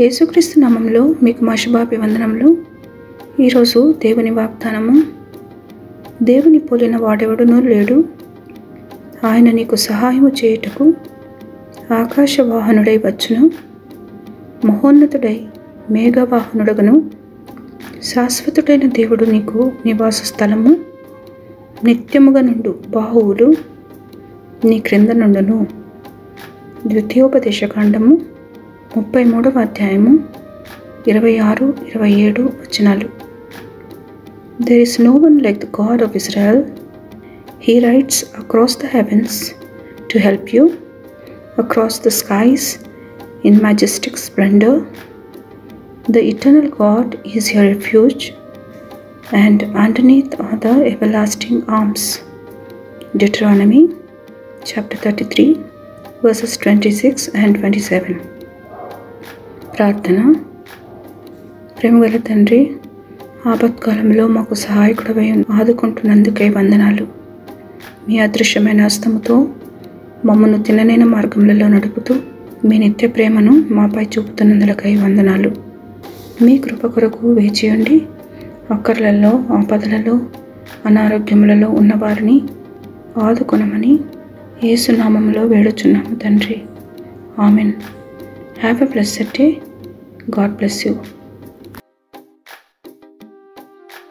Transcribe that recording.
యేసుక్రీస్తు నామములో మీకు మా శుభాభివందనములు. ఈరోజు దేవుని వాగ్దానము. దేవుని పోలిన వాడెవడునూ లేడు. ఆయన నీకు సహాయము చేయుటకు ఆకాశవాహనుడై వచ్చును. మహోన్నతుడై మేఘవాహనుడగను. శాశ్వతుడైన దేవుడు నీకు నివాస స్థలము. నిత్యముగా నుండు బాహువులు నీ క్రింద నుండును. ద్వితీయోపదేశకాండము 33వ అధ్యాయము 26-27 వచనాలు. There is no one like the God of Israel. He rides across the heavens to help you, across the skies in majestic splendor. The eternal God is your refuge, and underneath are the everlasting arms. Deuteronomy chapter 33 verses 26 and 27. ప్రార్థన. ప్రేమగల తండ్రి, ఆపత్కాలంలో మాకు సహాయకుడవై ఆదుకుంటున్నందుకై వందనాలు. మీ అదృశ్యమైన హస్తముతో మమ్మను తిననైన మార్గములలో నడుపుతూ మీ నిత్య ప్రేమను మాపై చూపుతున్నందులకై వందనాలు. మీ కృప కొరకు వేచియుండి అక్కర్లలో, ఆపదలలో, అనారోగ్యములలో ఉన్నవారిని ఆదుకొనమని యేసు నామములో వేడుచున్నాము తండ్రి. Amen. Have a blessed day. God bless you.